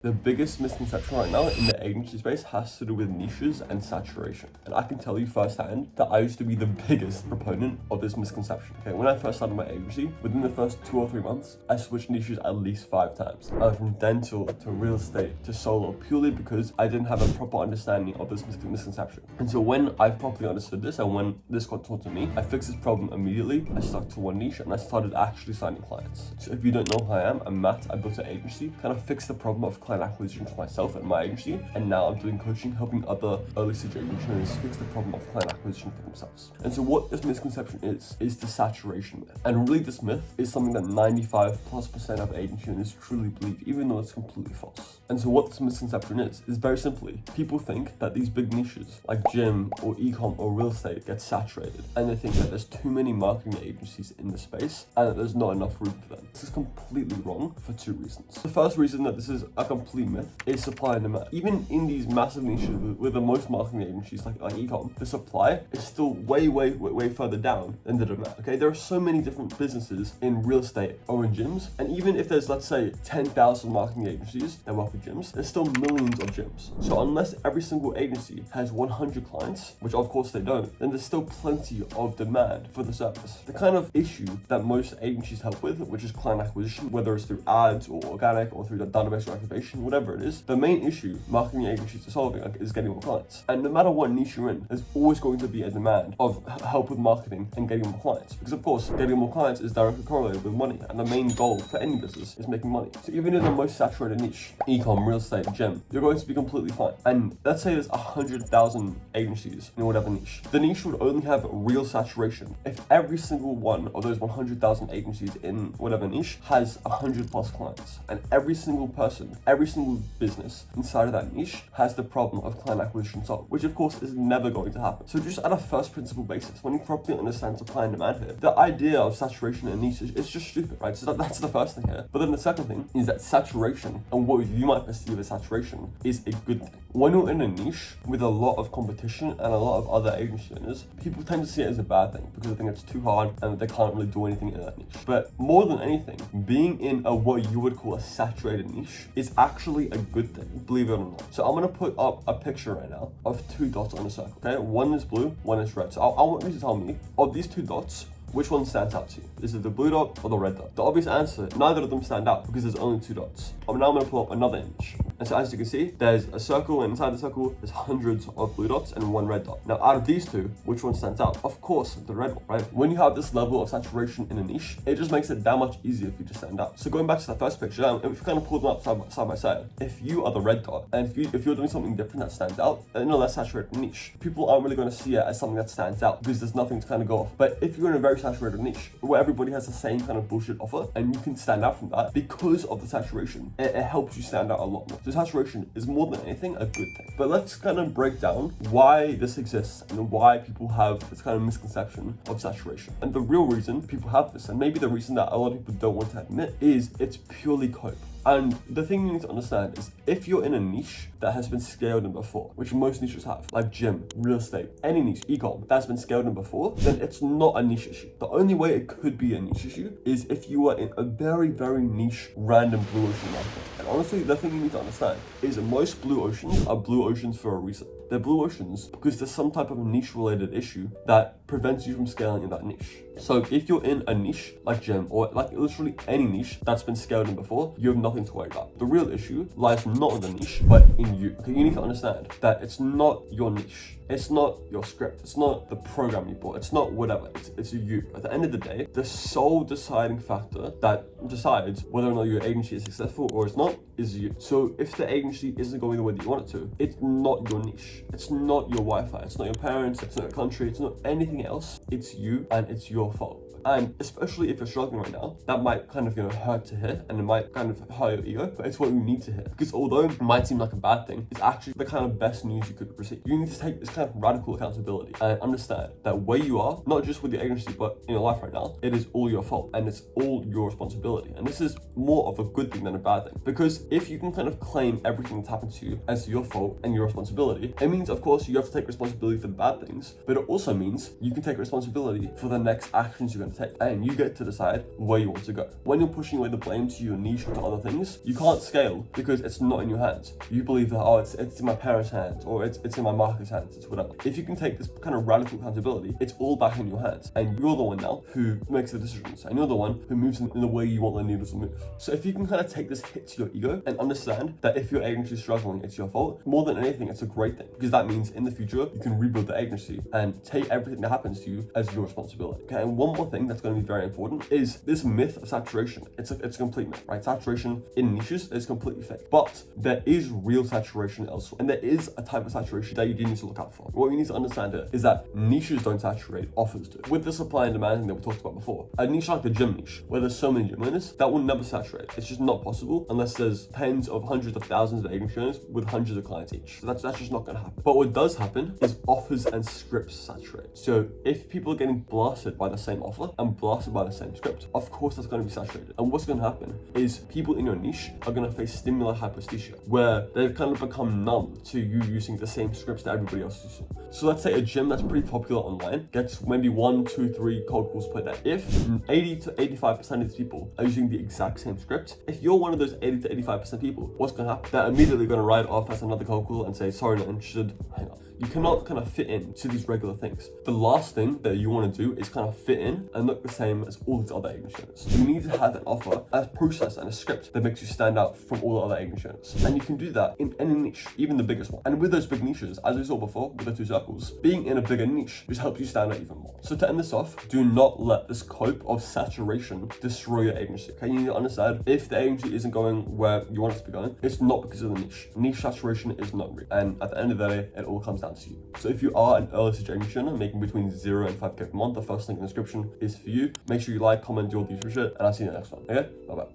The biggest misconception right now in the agency space has to do with niches and saturation. And I can tell you firsthand that I used to be the biggest proponent of this misconception. Okay, when I first started my agency, within the first 2 or 3 months, I switched niches at least 5 times. I went from dental to real estate to solo purely because I didn't have a proper understanding of this misconception. And so when I properly understood this and when this got taught to me, I fixed this problem immediately. I stuck to one niche and I started actually signing clients. So if you don't know who I am, I'm Matt. I built an agency, kind of fixed the problem of client acquisition for myself and my agency, and now I'm doing coaching, helping other early stage agencies fix the problem of client acquisition for themselves. And so what this misconception is the saturation myth. And really this myth is something that 95+% of agency owners truly believe, even though it's completely false. And so what this misconception is very simply, people think that these big niches like gym or e-com or real estate get saturated, and they think that there's too many marketing agencies in the space and that there's not enough room for them. This is completely wrong for 2 reasons. The first reason that this is a complete myth is supply and demand. Even in these massive niches with the most marketing agencies like e-com, the supply is still way further down than the demand. Okay, there are so many different businesses in real estate or in gyms, and even if there's, let's say, 10,000 marketing agencies that work with gyms, there's still millions of gyms. So unless every single agency has 100 clients, which of course they don't, then there's still plenty of demand for the service. The kind of issue that most agencies help with, which is client acquisition, whether it's through ads or organic or through the database or activation, whatever it is, the main issue marketing agencies are solving is getting more clients. And no matter what niche you're in, there's always going to be a demand of help with marketing and getting more clients. Because of course, getting more clients is directly correlated with money, and the main goal for any business is making money. So even in the most saturated niche, e-com, real estate, gym, you're going to be completely fine. And let's say there's 100,000 agencies in whatever niche. The niche would only have real saturation if every single one of those 100,000 agencies in whatever niche has 100+ clients, and every single person, every single business inside of that niche has the problem of client acquisition solved, which of course is never going to happen. So just at a first principle basis, when you properly understand supply and demand here, the idea of saturation in a niche is just stupid, right? So that's the first thing here. But then the second thing is that saturation, and what you might perceive as saturation, is a good thing. When you're in a niche with a lot of competition and a lot of other agency owners, people tend to see it as a bad thing because they think it's too hard and they can't really do anything in that niche. But more than anything, being in a what you would call a saturated niche is actually a good thing, believe it or not. So I'm gonna put up a picture right now of 2 dots on a circle, okay? One is blue, one is red. So I want you to tell me, of these 2 dots, which one stands out to you? Is it the blue dot or the red dot? The obvious answer, neither of them stand out because there's only 2 dots. Now I'm gonna pull up another image. And so as you can see, there's a circle, and inside the circle, there's hundreds of blue dots and 1 red dot. Now out of these 2, which one stands out? Of course, the red one, right? When you have this level of saturation in a niche, it just makes it that much easier for you to stand out. So going back to the first picture, if you kind of pull them up side by side, if you are the red dot, and if you're doing something different that stands out, in a less saturated niche, people aren't really gonna see it as something that stands out because there's nothing to kind of go off. But if you're in a very saturated niche, where everybody has the same kind of bullshit offer, and you can stand out from that because of the saturation, it helps you stand out a lot more. So saturation is more than anything a good thing. But let's kind of break down why this exists and why people have this kind of misconception of saturation. And the real reason people have this, and maybe the reason that a lot of people don't want to admit, is it's purely cope. And the thing you need to understand is if you're in a niche that has been scaled in before, which most niches have, like gym, real estate, any niche, e-com, that's been scaled in before, then it's not a niche issue. The only way it could be a niche issue is if you are in a very niche, random blue ocean market. And honestly, the thing you need to understand is that most blue oceans are blue oceans for a reason. They're blue oceans because there's some type of niche related issue that prevents you from scaling in that niche. So if you're in a niche like gym or like literally any niche that's been scaled in before, you have nothing to worry about. The real issue lies not in the niche, but in you. Okay, you need to understand that it's not your niche. It's not your script. It's not the program you bought. It's not whatever. It's you. At the end of the day, the sole deciding factor that decides whether or not your agency is successful or it's not is you. So if the agency isn't going the way that you want it to, it's not your niche. It's not your Wi-Fi. It's not your parents. It's not your country. It's not anything else. It's you, and it's your fault. And especially if you're struggling right now, that might kind of, hurt to hear, and it might kind of hurt your ego, but it's what you need to hear. Because although it might seem like a bad thing, it's actually the kind of best news you could receive. You need to take this kind of radical accountability and understand that where you are, not just with your agency, but in your life right now, it is all your fault and it's all your responsibility. And this is more of a good thing than a bad thing. Because if you can kind of claim everything that's happened to you as your fault and your responsibility, it means, of course, you have to take responsibility for the bad things, but it also means you can take responsibility for the next actions you're going going to take. And you get to decide where you want to go. When you're pushing away the blame to your niche or to other things, you can't scale because it's not in your hands. You believe that, oh, it's in my parents' hands, or it's in my market's hands, it's whatever. If you can take this kind of radical accountability, it's all back in your hands. And you're the one now who makes the decisions. And you're the one who moves in the way you want the needle to move. So if you can kind of take this hit to your ego and understand that if your agency is struggling, it's your fault, more than anything, it's a great thing. Because that means in the future, you can rebuild the agency and take everything that happens to you as your responsibility. Okay, and one more thing that's going to be very important is this myth of saturation. It's a complete myth, right? Saturation in niches is completely fake. But there is real saturation elsewhere. And there is a type of saturation that you do need to look out for. What you need to understand here is that niches don't saturate, offers do. With the supply and demand thing that we talked about before, a niche like the gym niche, where there's so many gym owners, that will never saturate. It's just not possible unless there's tens of hundreds of thousands of agency owners with hundreds of clients each. So that's just not going to happen. But what does happen is offers and scripts saturate. So if people are getting blasted by the same offer and blasted by the same script, of course that's going to be saturated. And what's going to happen is people in your niche are going to face stimuli hyperesthesia, where they've kind of become numb to you using the same scripts that everybody else is using. So let's say a gym that's pretty popular online gets maybe 1, 2, 3 cold calls per day. If 80 to 85% of these people are using the exact same script, if you're one of those 80 to 85% people, what's going to happen? They're immediately going to write off as another cold call and say, sorry, not interested, hang on. You cannot kind of fit in to these regular things. The last thing that you want to do is kind of fit in and look the same as all these other agency owners. You need to have an offer, a process, and a script that makes you stand out from all the other agency owners. And you can do that in any niche, even the biggest one. And with those big niches, as we saw before with the 2 circles, being in a bigger niche just helps you stand out even more. So to end this off, do not let this cope of saturation destroy your agency. Okay, you need to understand if the agency isn't going where you want it to be going, it's not because of the niche. Niche saturation is not real. And at the end of the day, it all comes down to you. So if you are an early stage agency owner making between 0 and 5K per month, the first link in the description is for you. Make sure you like, comment, do all the usual shit, and I'll see you in the next one. Okay? Bye bye.